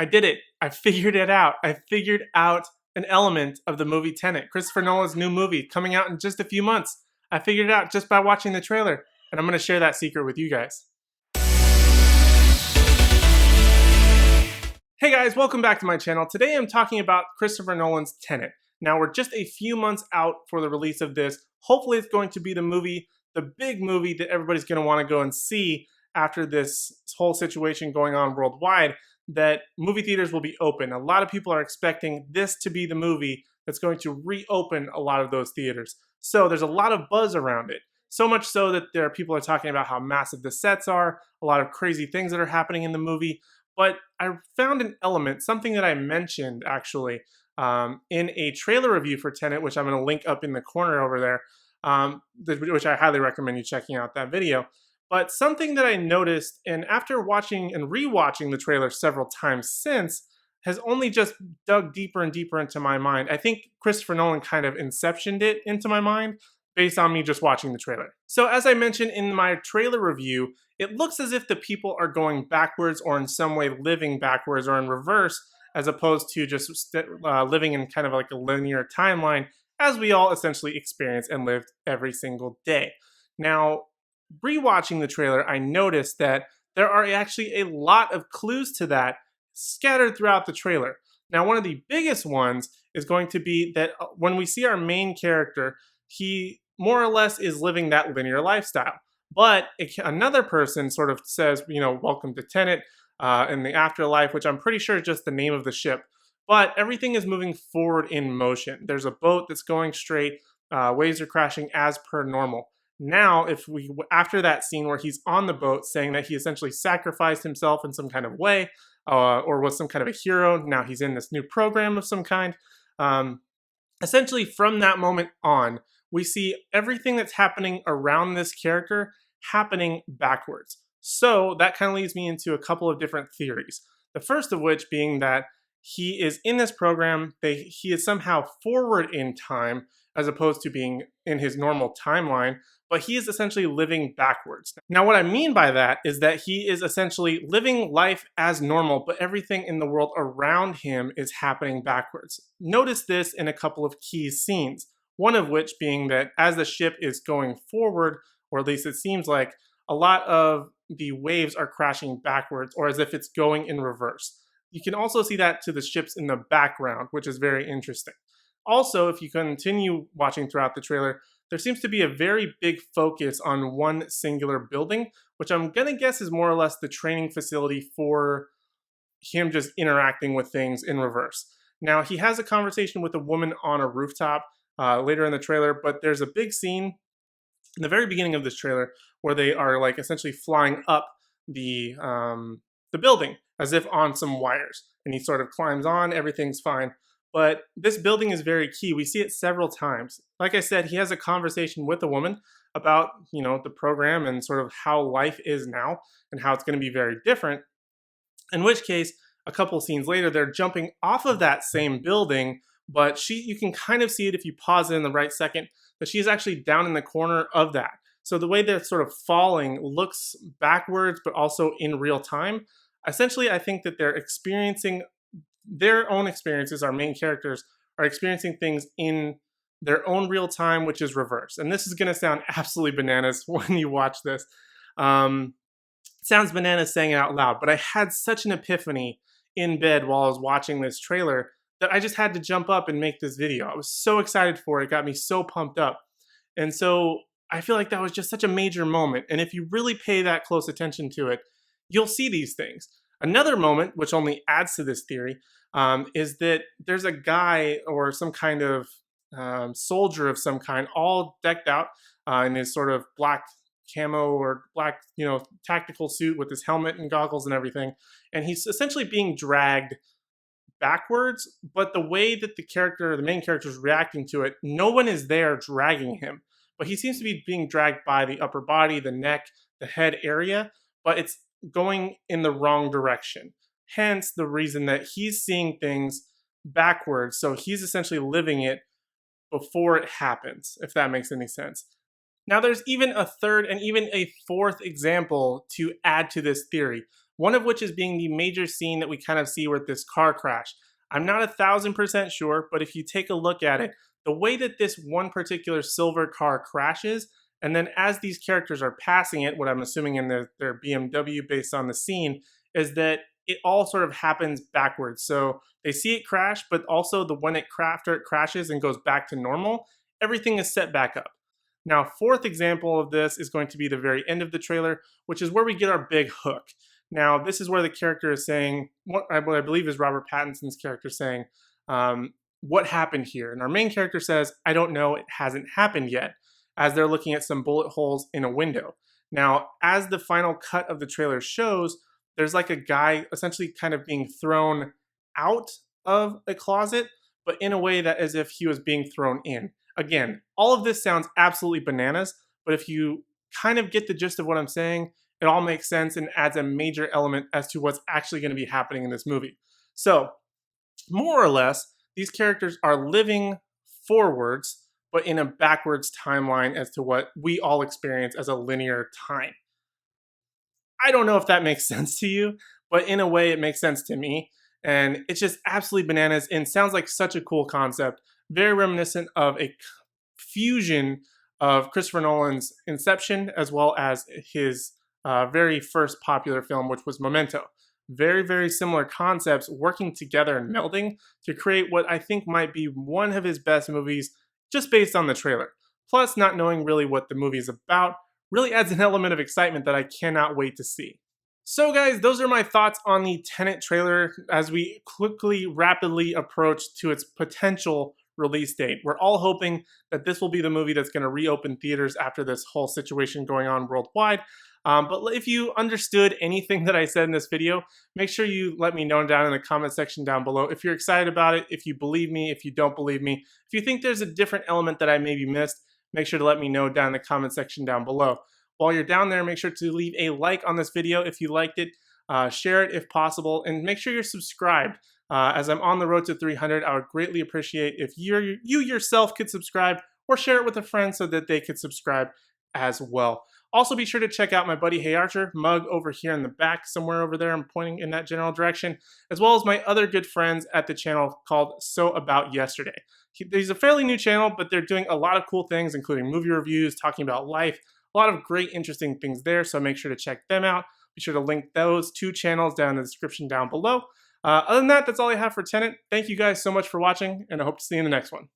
I did it. I figured it out. I figured out an element of the movie Tenet, Christopher Nolan's new movie coming out in just a few months. I figured it out just by watching the trailer, and I'm going to share that secret with you guys. Hey guys, welcome back to my channel. Today I'm talking about Christopher Nolan's Tenet. Now we're just a few months out for the release of this. Hopefully it's going to be the big movie that everybody's going to want to go and see after this whole situation going on worldwide, that movie theaters will be open. A lot of people are expecting this to be the movie that's going to reopen a lot of those theaters. So there's a lot of buzz around it. So much so that people are talking about how massive the sets are, a lot of crazy things that are happening in the movie. But I found an element, something that I mentioned actually in a trailer review for Tenet, which I'm going to link up in the corner over there, which I highly recommend you checking out that video. But something that I noticed, and after watching and rewatching the trailer several times since, has only just dug deeper and deeper into my mind. I think Christopher Nolan kind of inceptioned it into my mind based on me just watching the trailer. So as I mentioned in my trailer review, it looks as if the people are going backwards or in some way living backwards or in reverse, as opposed to just living in kind of like a linear timeline, as we all essentially experience and live every single day. Now, rewatching the trailer, I noticed that there are actually a lot of clues to that scattered throughout the trailer. Now, one of the biggest ones is going to be that when we see our main character, he more or less is living that linear lifestyle. But another person sort of says, welcome to Tenet in the afterlife, which I'm pretty sure is just the name of the ship. But everything is moving forward in motion. There's a boat that's going straight, waves are crashing as per normal. Now, after that scene where he's on the boat saying that he essentially sacrificed himself in some kind of way, or was some kind of a hero, now he's in this new program of some kind. Essentially, from that moment on, we see everything that's happening around this character happening backwards. So that kind of leads me into a couple of different theories. The first of which being that he is in this program, he is somehow forward in time as opposed to being in his normal timeline, but he is essentially living backwards. Now, what I mean by that is that he is essentially living life as normal, but everything in the world around him is happening backwards. Notice this in a couple of key scenes, one of which being that as the ship is going forward, or at least it seems like, a lot of the waves are crashing backwards, or as if it's going in reverse. You can also see that to the ships in the background, which is very interesting. Also, if you continue watching throughout the trailer, there seems to be a very big focus on one singular building, which I'm going to guess is more or less the training facility for him just interacting with things in reverse. Now, he has a conversation with a woman on a rooftop later in the trailer, but there's a big scene in the very beginning of this trailer where they are like essentially flying up the building as if on some wires, and he sort of climbs on, everything's fine. But this building is very key. We see it several times. Like I said, he has a conversation with a woman about, the program and sort of how life is now and how it's going to be very different. In which case, a couple scenes later, they're jumping off of that same building, but you can kind of see it if you pause it in the right second, that she's actually down in the corner of that. So the way they're sort of falling looks backwards, but also in real time. Essentially, I think that they're experiencing their own experiences. Our main characters are experiencing things in their own real time, which is reverse. And this is going to sound absolutely bananas when you watch this. It sounds bananas saying it out loud, but I had such an epiphany in bed while I was watching this trailer that I just had to jump up and make this video. I was so excited for it. It got me so pumped up. And so I feel like that was just such a major moment. And if you really pay that close attention to it, you'll see these things. Another moment, which only adds to this theory, is that there's a guy or some kind of soldier of some kind, all decked out in his sort of black camo or black, tactical suit with his helmet and goggles and everything. And he's essentially being dragged backwards, but the way that the main character is reacting to it, no one is there dragging him. But he seems to be being dragged by the upper body, the neck, the head area, but it's going in the wrong direction. Hence the reason that he's seeing things backwards. So he's essentially living it before it happens, if that makes any sense. Now there's even a third and even a fourth example to add to this theory. one of which is being the major scene that we kind of see with this car crash. I'm not 1,000% sure, but if you take a look at it, the way that this one particular silver car crashes, and then as these characters are passing it, what I'm assuming in their BMW based on the scene, is that it all sort of happens backwards. So they see it crash, but also when after it crashes and goes back to normal, everything is set back up. Now, fourth example of this is going to be the very end of the trailer, which is where we get our big hook. Now, this is where the character is saying, what I believe is Robert Pattinson's character saying, what happened here? And our main character says, I don't know, it hasn't happened yet, as they're looking at some bullet holes in a window. Now, as the final cut of the trailer shows, there's like a guy essentially kind of being thrown out of a closet, but in a way that as if he was being thrown in. Again, all of this sounds absolutely bananas, but if you kind of get the gist of what I'm saying, it all makes sense and adds a major element as to what's actually going to be happening in this movie. So, more or less, these characters are living forwards, but in a backwards timeline as to what we all experience as a linear time. I don't know if that makes sense to you, but in a way it makes sense to me. And it's just absolutely bananas and sounds like such a cool concept. Very reminiscent of a fusion of Christopher Nolan's Inception as well as his very first popular film, which was Memento. Very, very similar concepts working together and melding to create what I think might be one of his best movies just based on the trailer. Plus, not knowing really what the movie is about really adds an element of excitement that I cannot wait to see. So guys, those are my thoughts on the Tenet trailer as we rapidly approach to its potential release date. We're all hoping that this will be the movie that's going to reopen theaters after this whole situation going on worldwide. But if you understood anything that I said in this video, make sure you let me know down in the comment section down below. If you're excited about it, if you believe me, if you don't believe me, if you think there's a different element that I maybe missed, make sure to let me know down in the comment section down below. While you're down there, make sure to leave a like on this video if you liked it, share it if possible, and make sure you're subscribed. As I'm on the road to 300, I would greatly appreciate if you yourself could subscribe or share it with a friend so that they could subscribe as well. Also, be sure to check out my buddy Hey Archer mug over here in the back, somewhere over there. I'm pointing in that general direction, as well as my other good friends at the channel called So About Yesterday. He's a fairly new channel, but they're doing a lot of cool things, including movie reviews, talking about life, a lot of great, interesting things there, so make sure to check them out. Be sure to link those two channels down in the description down below. Other than that, that's all I have for Tenet. Thank you guys so much for watching, and I hope to see you in the next one.